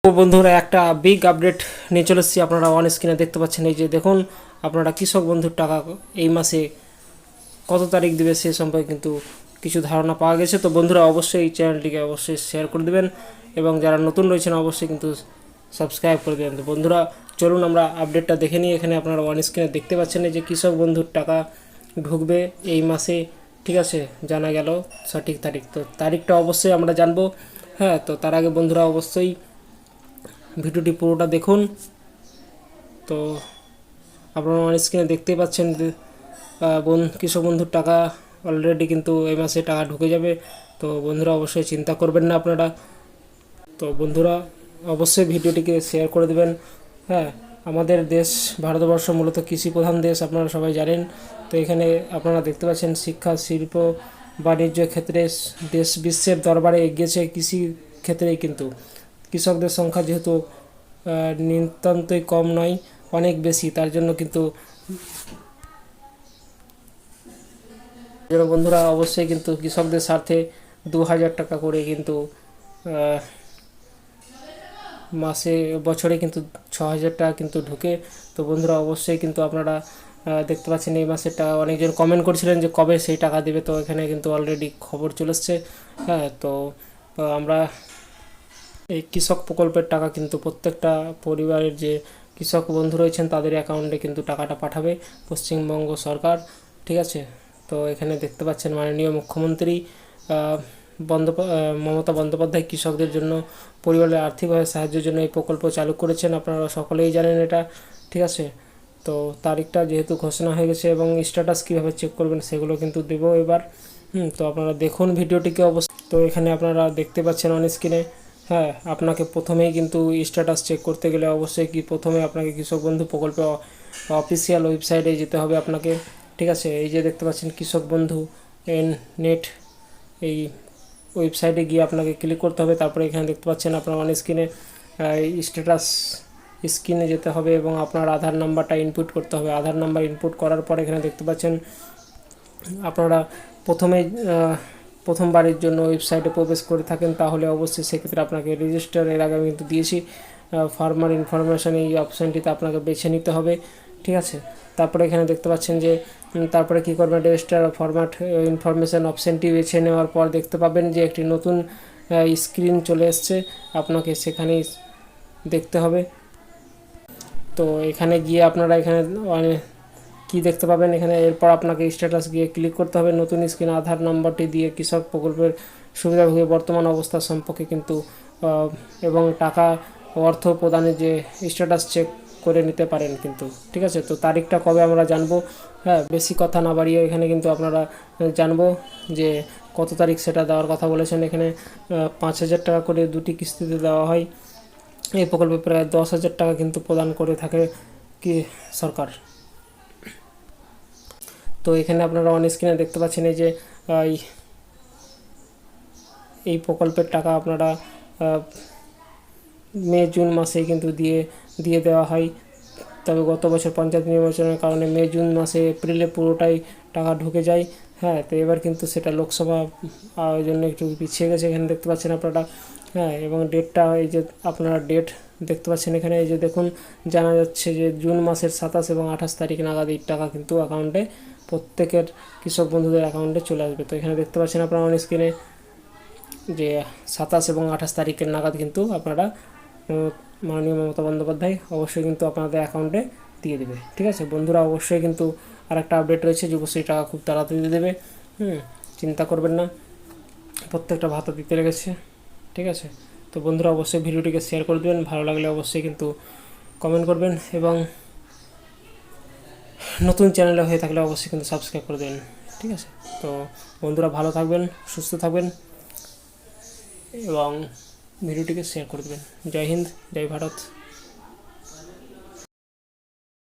তো বন্ধুরা একটা বিগ আপডেট নিয়ে চলে এসেছি। আপনারা অন স্ক্রিনে দেখতে পাচ্ছেন, এই যে দেখুন আপনারা কৃষক বন্ধুর টাকা এই মাসে কত তারিখ দেবে সে সম্পর্কে কিন্তু কিছু ধারণা পাওয়া গেছে। তো বন্ধুরা অবশ্যই এই চ্যানেলটিকে অবশ্যই শেয়ার করে দেবেন এবং যারা নতুন রয়েছেন অবশ্যই কিন্তু সাবস্ক্রাইব করে দেবেন। তো বন্ধুরা চলুন আমরা আপডেটটা দেখে নিই। এখানে আপনারা অন স্ক্রিনে দেখতে পাচ্ছেন এই যে কৃষক বন্ধুর টাকা ঢুকবে এই মাসে, ঠিক আছে, জানা গেল সঠিক তারিখ। তো তারিখটা অবশ্যই আমরা জানবো। হ্যাঁ, তো তার আগে বন্ধুরা অবশ্যই ভিডিওটি পুরোটা দেখুন। তো আপনারা অন স্ক্রিনে দেখতেই পাচ্ছেন যে কৃষক বন্ধুর টাকা অলরেডি কিন্তু এই মাসে টাকা ঢুকে যাবে। তো বন্ধুরা অবশ্যই চিন্তা করবেন না আপনারা। তো বন্ধুরা অবশ্যই ভিডিওটিকে শেয়ার করে দেবেন। হ্যাঁ, আমাদের দেশ ভারতবর্ষ মূলত কৃষি প্রধান দেশ, আপনারা সবাই জানেন। তো এখানে আপনারা দেখতে পাচ্ছেন শিক্ষা, শিল্প, বাণিজ্য ক্ষেত্রে দেশ বিশ্বের দরবারে এগিয়েছে কৃষি ক্ষেত্রেই। কিন্তু কৃষকদের সংখ্যা যেহেতু নিতান্তই কম নয়, অনেক বেশি, তার জন্য কিন্তু বন্ধুরা অবশ্যই কিন্তু কৃষকদের স্বার্থে 2000 টাকা করে কিন্তু মাসে বছরে কিন্তু 6000 টাকা কিন্তু ঢুকে। তো বন্ধুরা অবশ্যই কিন্তু আপনারা দেখতে পাচ্ছেন এই মাসের টাকা। অনেকজন কমেন্ট করছিলেন যে কবে সেই টাকা দেবে, তো এখানে কিন্তু অলরেডি খবর চলে এসছে। হ্যাঁ, তো আমরা এই কৃষক প্রকল্পের টাকা কিন্তু প্রত্যেকটা পরিবারের যে কৃষক বন্ধু রয়েছেন তাদের অ্যাকাউন্টে কিন্তু টাকাটা পাঠাবে পশ্চিমবঙ্গ সরকার, ঠিক আছে। তো এখানে দেখতে পাচ্ছেন মাননীয় মুখ্যমন্ত্রী মমতা বন্দ্যোপাধ্যায় কৃষকদের জন্য পরিবারের আর্থিকভাবে সাহায্যের জন্য এই প্রকল্প চালু করেছেন। আপনারা সকলেই জানেন এটা, ঠিক আছে। তো তারিখটা যেহেতু ঘোষণা হয়ে গেছে এবং স্ট্যাটাস কীভাবে চেক করবেন সেগুলো কিন্তু দেবো এবার। তো আপনারা দেখুন ভিডিওটিকে অবশ্যই। তো এখানে আপনারা দেখতে পাচ্ছেন অন স্ক্রিনে। হ্যাঁ, আপনাকে প্রথমেই কিন্তু স্ট্যাটাস চেক করতে গেলে অবশ্যই প্রথমে আপনাকে কৃষক বন্ধু প্রকল্পে অফিসিয়াল ওয়েবসাইটে যেতে হবে আপনাকে, ঠিক আছে। এই যে দেখতে পাচ্ছেন কৃষক বন্ধু নেট, এই ওয়েবসাইটে গিয়ে আপনাকে ক্লিক করতে হবে। তারপরে এখানে দেখতে পাচ্ছেন আপনার অন স্ক্রিনে স্ট্যাটাস স্ক্রিনে যেতে হবে এবং আপনার আধার নাম্বারটা ইনপুট করতে হবে। আধার নাম্বার ইনপুট করার পর এখানে দেখতে পাচ্ছেন আপনারা প্রথমবারের জন্য ওয়েবসাইটে প্রবেশ করে থাকেন তাহলে অবশ্যই সেক্ষেত্রে আপনাকে রেজিস্টার, এর আগে আমি কিন্তু দিয়েছি ফার্মার ইনফরমেশান, এই অপশানটিতে আপনাকে বেছে নিতে হবে, ঠিক আছে। তারপরে এখানে দেখতে পাচ্ছেন যে তারপরে কী করবেন, রেজিস্টার ফরম্যাট ইনফরমেশান অপশানটি বেছে নেওয়ার পর দেখতে পাবেন যে একটি নতুন স্ক্রিন চলে এসছে, আপনাকে সেখানেই দেখতে হবে। তো এখানে গিয়ে আপনারা এখানে কি দেখতে পাবেন, এখানে এরপর আপনাকে স্ট্যাটাস গিয়ে ক্লিক করতে হবে। নতুন স্ক্রিন আধার নম্বরটি দিয়ে কৃষক প্রকল্পের সুবিধাভোগী বর্তমান অবস্থা সম্পর্কে কিন্তু এবং টাকা অর্থ প্রদানের যে স্ট্যাটাস চেক করে নিতে পারেন কিন্তু, ঠিক আছে। তো তারিখটা কবে আমরা জানবো। হ্যাঁ, বেশি কথা না বাড়িয়ে এখানে কিন্তু আপনারা জানবো যে কত তারিখ সেটা দেওয়ার কথা বলেছেন। এখানে 5000 টাকা করে দুটি কিস্তিতে দেওয়া হয়। এই প্রকল্পে প্রায় 10,000 টাকা কিন্তু প্রদান করে থাকে কি সরকার। তো এখানে আপনারা অন স্ক্রিনে দেখতে পাচ্ছেন এই যে এই প্রকল্পের টাকা আপনারা মে জুন মাসে কিন্তু দিয়ে দেওয়া হয়। তবে গত বছর পঞ্চায়েত নির্বাচনের কারণে মে জুন মাসে এপ্রিলে পুরোটাই টাকা ঢুকে যায়। হ্যাঁ, তো এবার কিন্তু সেটা লোকসভা জন্য একটু পিছিয়ে গেছে, এখানে দেখতে পাচ্ছেন আপনারা। হ্যাঁ, এবং ডেটটা এই যে আপনারা ডেট দেখতে পাচ্ছেন এখানে, এই যে দেখুন জানা যাচ্ছে যে জুন মাসের 27 এবং 28 তারিখ নাগাদ এই টাকা কিন্তু অ্যাকাউন্টে প্রত্যেকের কৃষক বন্ধুদের অ্যাকাউন্টে চলে আসবে। তো এখানে দেখতে পাচ্ছেন আপনারা অন স্ক্রিনে যে 27 এবং 28 তারিখের নাগাদ কিন্তু আপনারা মাননীয় মমতা বন্দ্যোপাধ্যায় অবশ্যই কিন্তু আপনাদের অ্যাকাউন্টে দিয়ে দেবে, ঠিক আছে। বন্ধুরা অবশ্যই কিন্তু আর একটা আপডেট রয়েছে যে অবশ্যই টাকা খুব তাড়াতাড়ি দিয়ে দেবে। চিন্তা করবেন না, প্রত্যেকটা ভাতা দিতে লেগেছে, ঠিক আছে। তো বন্ধুরা অবশ্যই ভিডিওটিকে শেয়ার করে দেবেন, ভালো লাগলে অবশ্যই কিন্তু কমেন্ট করবেন এবং নতুন চ্যানেলে হয়ে থাকলে অবশ্যই কিন্তু সাবস্ক্রাইব করে দেবেন, ঠিক আছে। তো বন্ধুরা ভালো থাকবেন, সুস্থ থাকবেন এবং ভিডিওটিকে শেয়ার করে দেবেন। জয় হিন্দ, জয় ভারত।